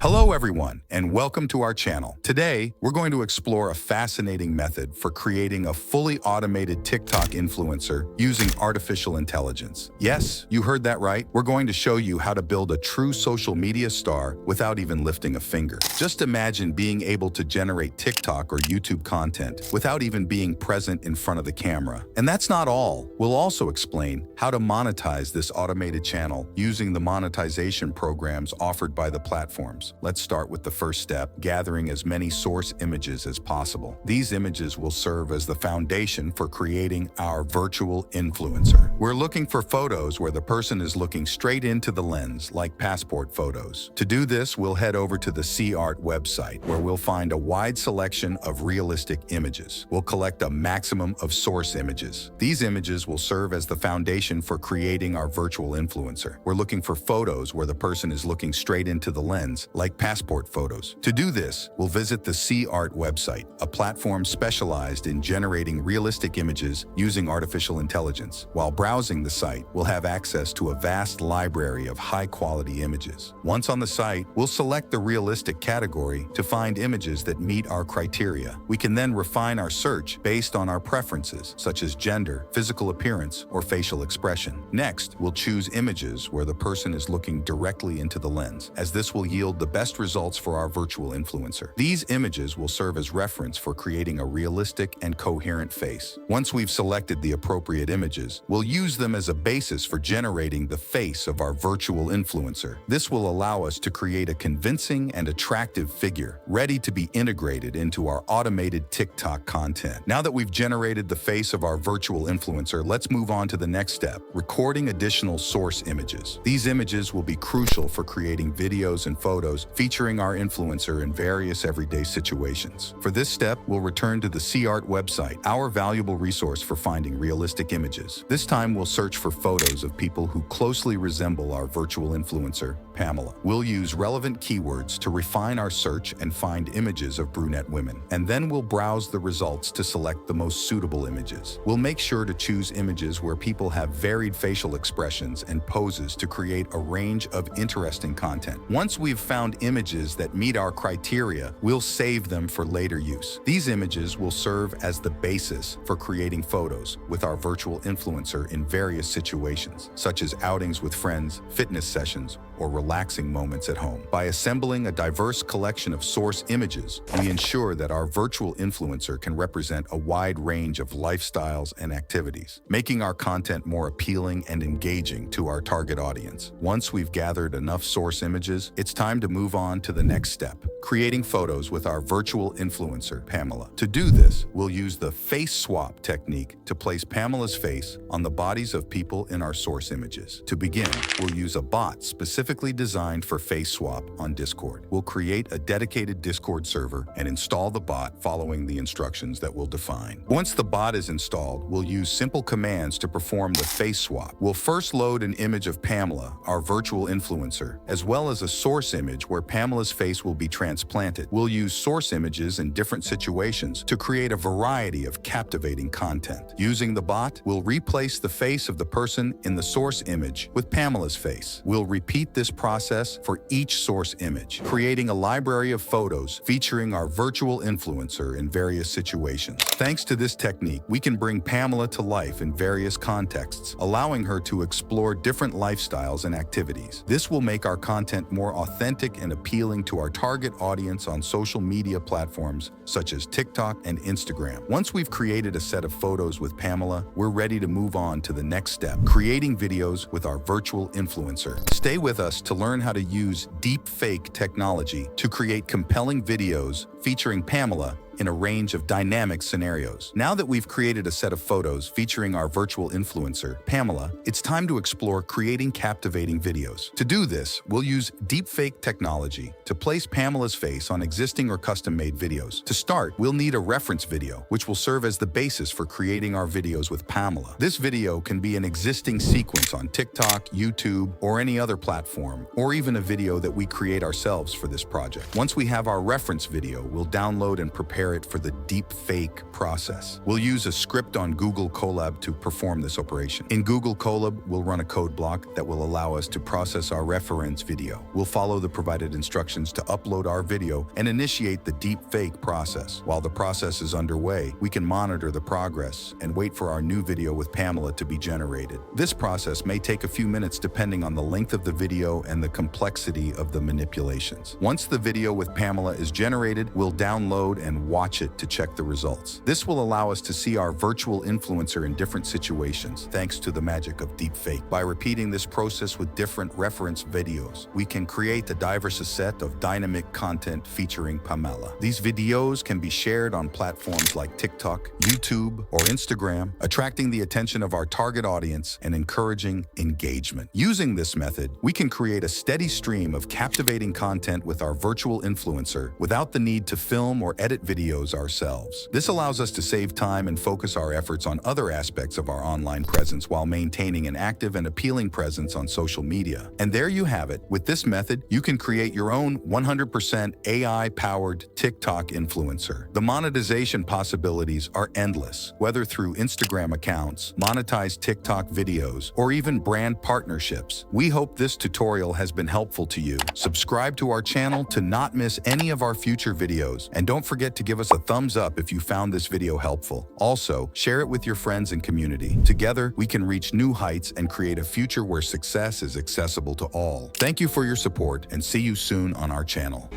Hello everyone, and welcome to our channel. Today, we're going to explore a fascinating method for creating a fully automated TikTok influencer using artificial intelligence. Yes, you heard that right. We're going to show you how to build a true social media star without even lifting a finger. Just imagine being able to generate TikTok or YouTube content without even being present in front of the camera. And that's not all. We'll also explain how to monetize this automated channel using the monetization programs offered by the platforms. Let's start with the first step, gathering as many source images as possible. These images will serve as the foundation for creating our virtual influencer. We're looking for photos where the person is looking straight into the lens, like passport photos. To do this, we'll head over to the CArt website, where we'll find a wide selection of realistic images. We'll collect a maximum of source images. These images will serve as the foundation for creating our virtual influencer. We're looking for photos where the person is looking straight into the lens, like passport photos. To do this, we'll visit the CArt website, a platform specialized in generating realistic images using artificial intelligence. While browsing the site, we'll have access to a vast library of high-quality images. Once on the site, we'll select the realistic category to find images that meet our criteria. We can then refine our search based on our preferences, such as gender, physical appearance, or facial expression. Next, we'll choose images where the person is looking directly into the lens, as this will yield the best results for our virtual influencer. These images will serve as reference for creating a realistic and coherent face. Once we've selected the appropriate images, we'll use them as a basis for generating the face of our virtual influencer. This will allow us to create a convincing and attractive figure, ready to be integrated into our automated TikTok content. Now that we've generated the face of our virtual influencer, let's move on to the next step, recording additional source images. These images will be crucial for creating videos and photos featuring our influencer in various everyday situations. For this step, we'll return to the CArt website, our valuable resource for finding realistic images. This time, we'll search for photos of people who closely resemble our virtual influencer, Pamela. We'll use relevant keywords to refine our search and find images of brunette women. And then we'll browse the results to select the most suitable images. We'll make sure to choose images where people have varied facial expressions and poses to create a range of interesting content. Once we've found images that meet our criteria, we'll save them for later use. These images will serve as the basis for creating photos with our virtual influencer in various situations, such as outings with friends, fitness sessions, or relaxing moments at home. By assembling a diverse collection of source images, we ensure that our virtual influencer can represent a wide range of lifestyles and activities, making our content more appealing and engaging to our target audience. Once we've gathered enough source images, it's time to move on to the next step, creating photos with our virtual influencer, Pamela. To do this, we'll use the face swap technique to place Pamela's face on the bodies of people in our source images. To begin, we'll use a bot specifically designed for face swap on Discord. We'll create a dedicated Discord server and install the bot following the instructions that we'll define. Once the bot is installed, we'll use simple commands to perform the face swap. We'll first load an image of Pamela, our virtual influencer, as well as a source image where Pamela's face will be transplanted. We'll use source images in different situations to create a variety of captivating content. Using the bot, we'll replace the face of the person in the source image with Pamela's face. We'll repeat this process for each source image, creating a library of photos featuring our virtual influencer in various situations. Thanks to this technique, we can bring Pamela to life in various contexts, allowing her to explore different lifestyles and activities. This will make our content more authentic and appealing to our target audience on social media platforms such as TikTok and Instagram. Once we've created a set of photos with Pamela, we're ready to move on to the next step, creating videos with our virtual influencer. Stay with us to learn how to use deepfake technology to create compelling videos featuring Pamela in a range of dynamic scenarios. Now that we've created a set of photos featuring our virtual influencer, Pamela, it's time to explore creating captivating videos. To do this, we'll use deepfake technology to place Pamela's face on existing or custom-made videos. To start, we'll need a reference video, which will serve as the basis for creating our videos with Pamela. This video can be an existing sequence on TikTok, YouTube, or any other platform, or even a video that we create ourselves for this project. Once we have our reference video, we'll download and prepare prepare it for the deep fake process. We'll use a script on Google Colab to perform this operation. In Google Colab, we'll run a code block that will allow us to process our reference video. We'll follow the provided instructions to upload our video and initiate the deep fake process. While the process is underway, we can monitor the progress and wait for our new video with Pamela to be generated. This process may take a few minutes depending on the length of the video and the complexity of the manipulations. Once the video with Pamela is generated, we'll download and watch it to check the results. This will allow us to see our virtual influencer in different situations, thanks to the magic of deepfake. By repeating this process with different reference videos, we can create a diverse set of dynamic content featuring Pamela. These videos can be shared on platforms like TikTok, YouTube, or Instagram, attracting the attention of our target audience and encouraging engagement. Using this method, we can create a steady stream of captivating content with our virtual influencer without the need to film or edit videos ourselves. This allows us to save time and focus our efforts on other aspects of our online presence while maintaining an active and appealing presence on social media. And there you have it. With this method, you can create your own 100% AI-powered TikTok influencer. The monetization possibilities are endless, whether through Instagram accounts, monetized TikTok videos, or even brand partnerships. We hope this tutorial has been helpful to you. Subscribe to our channel to not miss any of our future videos, and don't forget to give us a thumbs up if you found this video helpful. Also, share it with your friends and community. Together, we can reach new heights and create a future where success is accessible to all. Thank you for your support, and see you soon on our channel. I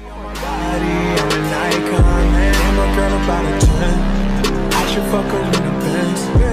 should fuck her in the Benz.